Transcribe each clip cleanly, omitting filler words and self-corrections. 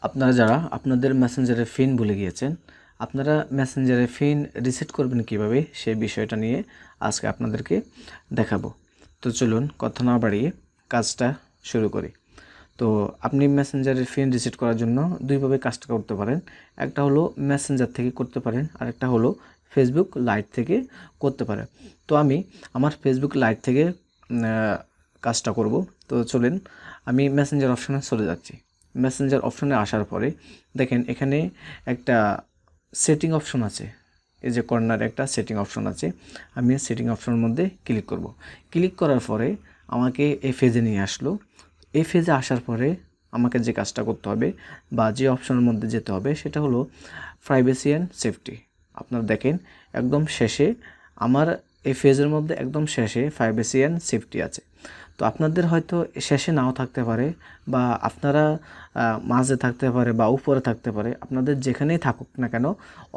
আপনারা যারা আপনাদের মেসেঞ্জারে পিন ভুলে গিয়েছেন, আপনারা মেসেঞ্জারে পিন রিসেট করবেন কিভাবে সেই বিষয়টা নিয়ে আজকে আপনাদেরকে দেখাবো। তো চলুন কথা না বাড়িয়ে কাজটা শুরু করি। তো আপনি মেসেঞ্জারের পিন রিসেট করার জন্য দুইভাবে কাজটা করতে পারেন। একটা হলো মেসেঞ্জার থেকে করতে পারেন, আর একটা হলো ফেসবুক লাইট থেকে করতে পারেন। তো আমি আমার ফেসবুক লাইট থেকে কাজটা করব। তো চলেন আমি মেসেঞ্জার অপশনে চলে যাচ্ছি। মেসেঞ্জার অপশনে আসার পরে দেখেন এখানে একটা সেটিং অপশন আছে, এই যে কর্নারে একটা সেটিং অপশন আছে। আমি সেটিং অপশনের মধ্যে ক্লিক করব। ক্লিক করার পরে আমাকে এই পেজে নিয়ে আসলো। এই পেজে আসার পরে আমাকে যে কাজটা করতে হবে বা যে অপশনের মধ্যে যেতে হবে সেটা হলো প্রাইভেসি অ্যান্ড সেফটি। আপনারা দেখেন একদম শেষে আমার এই পেজের মধ্যে একদম শেষে প্রাইভেসি অ্যান্ড সেফটি আছে। তো আপনাদের হয়তো শেষে নাও থাকতে পারে বা আপনারা মাঝে থাকতে পারে বা উপরে থাকতে পারে, আপনাদের যেখানেই থাকুক না কেন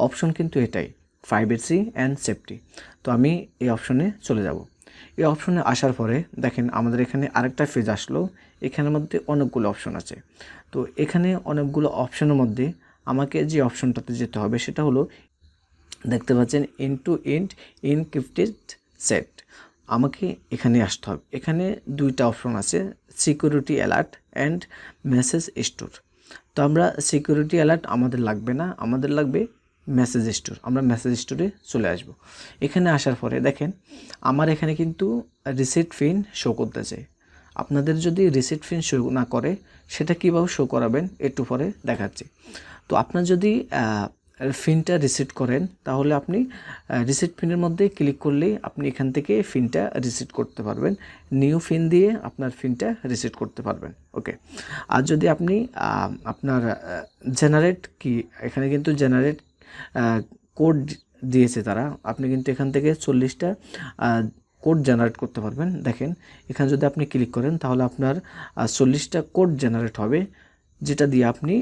অপশন কিন্তু এটাই, প্রাইভেসি অ্যান্ড সেফটি। তো আমি এই অপশনে চলে যাব। এই অপশনে আসার পরে দেখেন আমাদের এখানে আরেকটা পেজ আসলো। এখানের মধ্যে অনেকগুলো অপশন আছে। তো এখানে অনেকগুলো অপশনের মধ্যে আমাকে যে অপশনটাতে যেতে হবে সেটা হলো, দেখতে পাচ্ছেন end to end encrypted set. আমাকে এখানে আসতে হবে। এখানে দুইটা অপশন আছে, security alert and message store. তো আমরা সিকিউরিটি অ্যালার্ট আমাদের লাগবে না, আমাদের লাগবে মেসেজ স্টোর। আমরা মেসেজ স্টোরে চলে আসব। এখানে আসার পরে দেখেন আমার এখানে কিন্তু রিসিট পিন শো করতেছে। আপনাদের যদি রিসিট পিন শো না করে সেটা কীভাবে শো করাবেন একটু পরে দেখাচ্ছি। তো আপনার যদি পিনটা রিসেট করেন তাহলে আপনি রিসেট পিনের মধ্যে ক্লিক করলেই আপনি এখান থেকে পিনটা রিসেট করতে পারবেন। নিউ পিন দিয়ে আপনার পিনটা রিসেট করতে পারবেন। ওকে। আর যদি আপনি আপনার জেনারেট কি, এখানে কিন্তু জেনারেট কোড দিয়েছে তারা, আপনি কিন্তু এখান থেকে 40টা কোড জেনারেট করতে পারবেন। দেখেন এখানে যদি আপনি ক্লিক করেন তাহলে আপনার 40টা কোড জেনারেট হবে, যেটা দিয়ে আপনি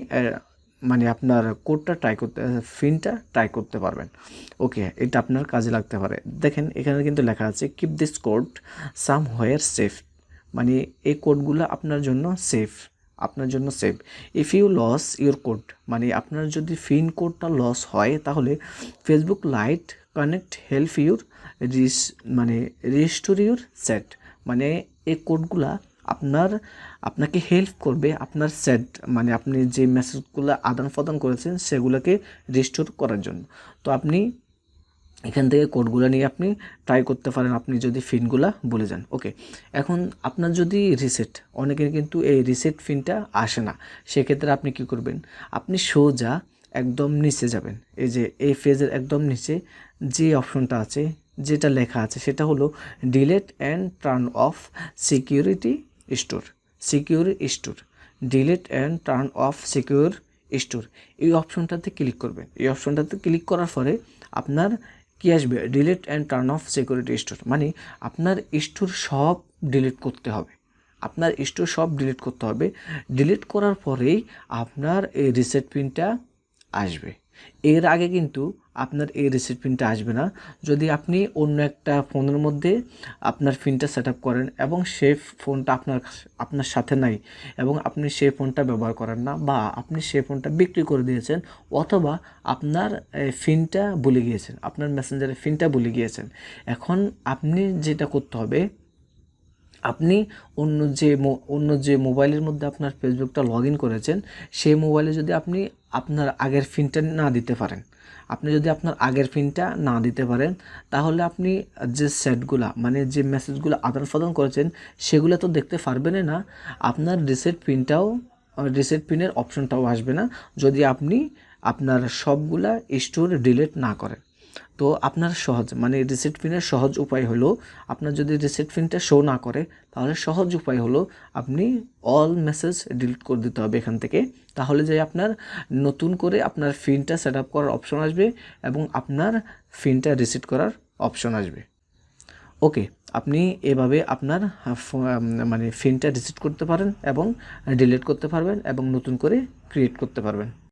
মানে আপনার কোডটা পিনটা ট্রাই করতে পারবেন। ওকে, এটা আপনার কাজে লাগতে পারে। দেখেন এখানে কিন্তু লেখা আছে keep this code somewhere safe, মানে এই কোডগুলো আপনার জন্য সেফ, আপনার জন্য safe. If you loss your code, মানে আপনার যদি পিন কোডটা লস হয় তাহলে Facebook Lite connect help your মানে রিস্টোর ইউর সেট, মানে এই কোডগুলা আপনাকে হেল্প করবে আপনার সেট, মানে আপনি যে মেসেজগুলো আদান প্রদান করেছেন সেগুলোকে রিস্টোর করার জন্য। তো আপনি এখান থেকে কোডগুলো নিয়ে আপনি ট্রাই করতে পারেন আপনি যদি পিনগুলা ভুলে যান। ওকে, এখন আপনার যদি রিসেট, অনেকের কিন্তু এই রিসেট পিনটা আসে না, সেক্ষেত্রে আপনি কি করবেন, আপনি সোজা একদম নিচে যাবেন। এই যে এই পেজের একদম নিচে যে অপশনটা আছে, যেটা লেখা আছে সেটা হলো delete and turn off security store, secure store, delete and turn off secure store. এই অপশনটাতে ক্লিক করবেন। এই অপশনটাতে ক্লিক করার পরে আপনার কি আসবে, delete and turn off security store, মানে আপনার স্টোর সব ডিলিট করতে হবে, আপনার স্টোর সব ডিলিট করতে হবে। ডিলিট করার পরেই আপনার এই রিসেট পিনটা আসবে। এর আগে কিন্তু আপনার এই রিসেট পিনটা আসবে না। যদি আপনি অন্য একটা ফোনের মধ্যে আপনার পিনটা সেট আপ করেন এবং সেই ফোনটা আপনার সাথে নাই এবং আপনি সেই ফোনটা ব্যবহার করেন না, বা আপনি সেই ফোনটা বিক্রি করে দিয়েছেন, অথবা আপনার পিনটা ভুলে গিয়েছেন, আপনার মেসেঞ্জারের পিনটা ভুলে গিয়েছেন, এখন আপনি যেটা করতে হবে, আপনি অন্য যে মোবাইলের মধ্যে আপনার ফেসবুকটা লগ ইন করেছেন সেই মোবাইলে যদি আপনি আপনার আগের পিনটা না দিতে পারেন, আপনি যদি আপনার আগের পিনটা না দিতে পারেন তাহলে আপনি যে সেটগুলা, মানে যে মেসেজগুলো আদান প্রদান করেছেন সেগুলো তো দেখতে পারবেনই না, আপনার রিসেট পিনের অপশনটাও আসবে না যদি আপনি আপনার সবগুলা স্টোর ডিলিট না করেন। তো আপনার সহজ, মানে রিসেট পিনের সহজ উপায় হলো, আপনার যদি রিসেট পিনটা শো না করে তাহলে সহজ উপায় হলো আপনি অল মেসেজ ডিলিট করে দিতে হবে এখান থেকে। তাহলে যে আপনার নতুন করে আপনার পিনটা সেট আপ করার অপশন আসবে এবং আপনার পিনটা রিসেট করার অপশন আসবে। ওকে, আপনি এভাবে আপনার মানে পিনটা রিসেট করতে পারেন এবং ডিলিট করতে পারবেন এবং নতুন করে ক্রিয়েট করতে পারবেন।